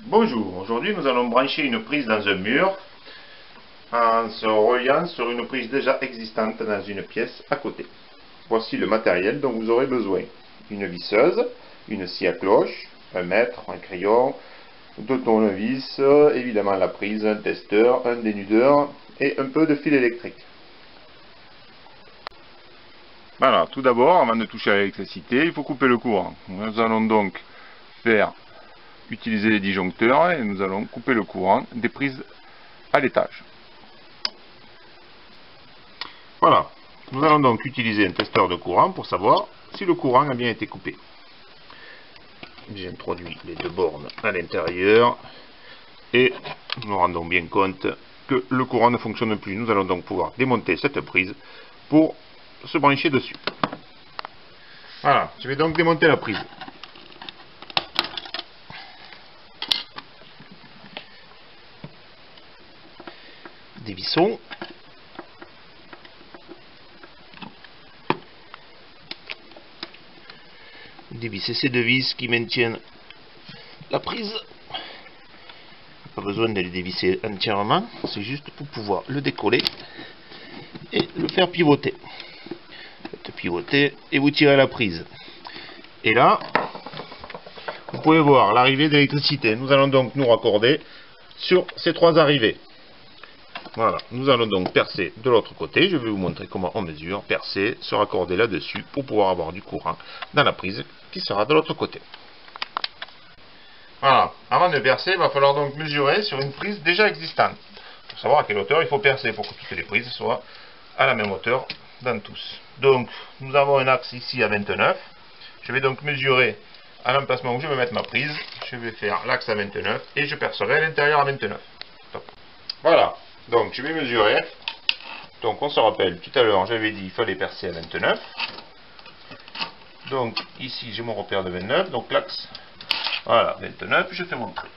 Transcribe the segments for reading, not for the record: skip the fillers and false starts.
Bonjour, aujourd'hui nous allons brancher une prise dans un mur en se reliant sur une prise déjà existante dans une pièce à côté. Voici le matériel dont vous aurez besoin. Une visseuse, une scie à cloche, un mètre, un crayon, deux tournevis, évidemment la prise, un testeur, un dénudeur et un peu de fil électrique. Voilà, tout d'abord, avant de toucher à l'électricité, il faut couper le courant. Nous allons donc utiliser les disjoncteurs et nous allons couper le courant des prises à l'étage. Voilà, nous allons donc utiliser un testeur de courant pour savoir si le courant a bien été coupé. J'introduis les deux bornes à l'intérieur et nous nous rendons bien compte que le courant ne fonctionne plus. Nous allons donc pouvoir démonter cette prise pour se brancher dessus. Voilà, je vais donc démonter la prise. Dévissons. Dévisser ces deux vis qui maintiennent la prise. Pas besoin de les dévisser entièrement, c'est juste pour pouvoir le décoller et le faire pivoter. Faites pivoter et vous tirez la prise. Et là, vous pouvez voir l'arrivée d'électricité. Nous allons donc nous raccorder sur ces trois arrivées. Voilà, nous allons donc percer de l'autre côté. Je vais vous montrer comment on mesure, percer, se raccorder là-dessus pour pouvoir avoir du courant dans la prise qui sera de l'autre côté. Voilà, avant de percer, il va falloir donc mesurer sur une prise déjà existante. Pour savoir à quelle hauteur il faut percer pour que toutes les prises soient à la même hauteur dans tous. Donc, nous avons un axe ici à 29. Je vais donc mesurer à l'emplacement où je vais mettre ma prise. Je vais faire l'axe à 29 et je percerai à l'intérieur à 29. Top. Voilà. Donc je vais mesurer. Donc on se rappelle, tout à l'heure j'avais dit qu'il fallait percer à 29. Donc ici j'ai mon repère de 29, donc l'axe, voilà, 29, je fais mon trou.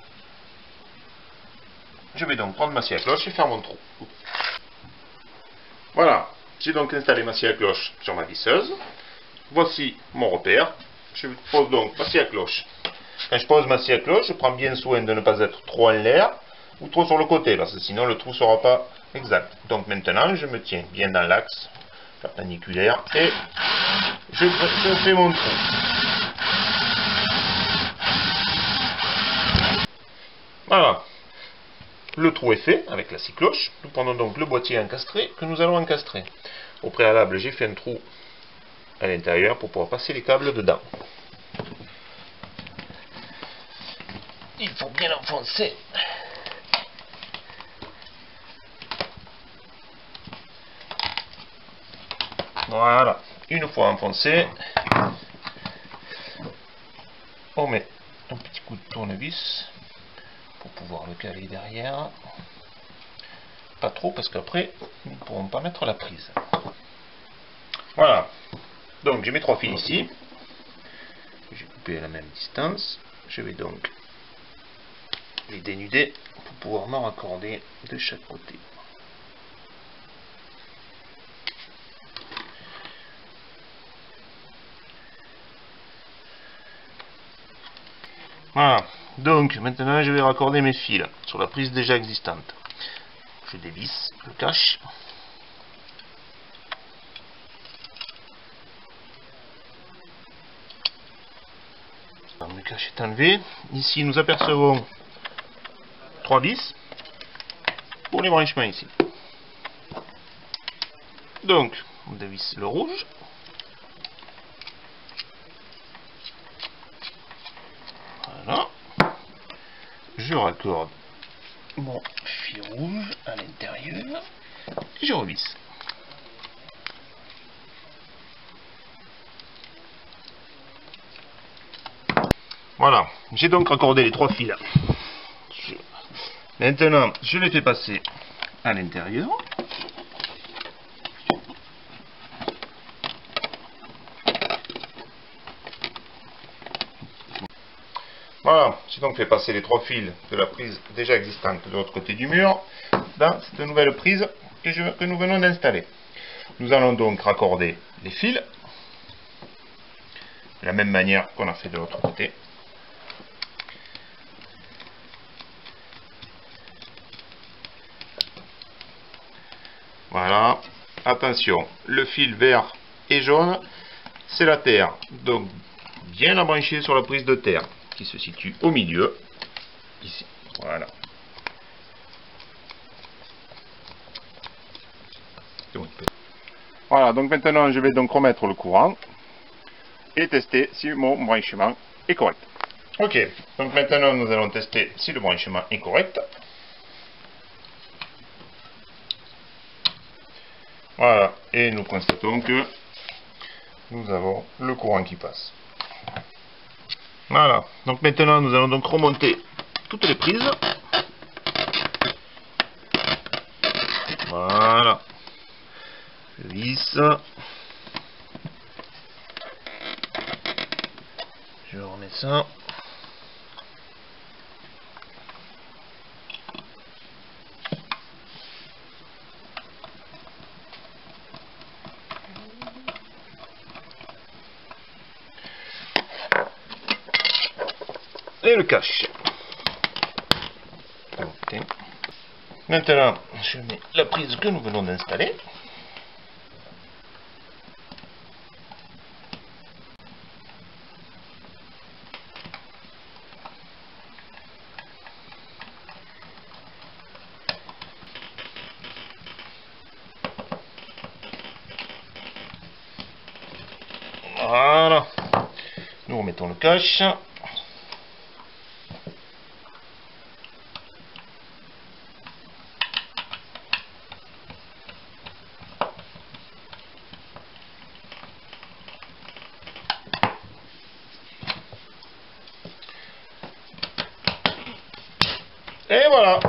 Je vais donc prendre ma scie à cloche et faire mon trou. Voilà, j'ai donc installé ma scie à cloche sur ma visseuse. Voici mon repère. Je pose donc ma scie à cloche. Quand je pose ma scie à cloche, je prends bien soin de ne pas être trop en l'air ou trop sur le côté, parce que sinon le trou ne sera pas exact. Donc maintenant, je me tiens bien dans l'axe perpendiculaire et je fais mon trou. Voilà. Le trou est fait avec la scie cloche. Nous prenons donc le boîtier encastré que nous allons encastrer. Au préalable, j'ai fait un trou à l'intérieur pour pouvoir passer les câbles dedans. Il faut bien enfoncer. Voilà, une fois enfoncé, on met un petit coup de tournevis pour pouvoir le caler derrière. Pas trop parce qu'après, nous ne pourrons pas mettre la prise. Voilà, donc j'ai mes trois fils ici. J'ai coupé à la même distance. Je vais donc les dénuder pour pouvoir m'en raccorder de chaque côté. Voilà, donc maintenant je vais raccorder mes fils sur la prise déjà existante. Je dévisse le cache. Le cache est enlevé. Ici nous apercevons 3 vis pour les branchements ici. Donc on dévisse le rouge. Voilà. Je raccorde mon fil rouge à l'intérieur et je revisse. Voilà, j'ai donc raccordé les trois fils. Maintenant, je les fais passer à l'intérieur. Voilà, j'ai donc fait passer les trois fils de la prise déjà existante de l'autre côté du mur dans cette nouvelle prise que nous venons d'installer. Nous allons donc raccorder les fils de la même manière qu'on a fait de l'autre côté. Voilà. Attention, le fil vert et jaune, c'est la terre. Donc, bien la brancher sur la prise de terre, qui se situe au milieu, ici. Voilà. Voilà, donc maintenant je vais donc remettre le courant et tester si mon branchement est correct. Ok, donc maintenant nous allons tester si le branchement est correct. Voilà, et nous constatons que nous avons le courant qui passe. Voilà, donc maintenant nous allons donc remonter toutes les prises. Voilà. Je visse. Je remets ça. Et le cache. Okay. Maintenant, je mets la prise que nous venons d'installer. Voilà. Nous remettons le cache. Et voilà.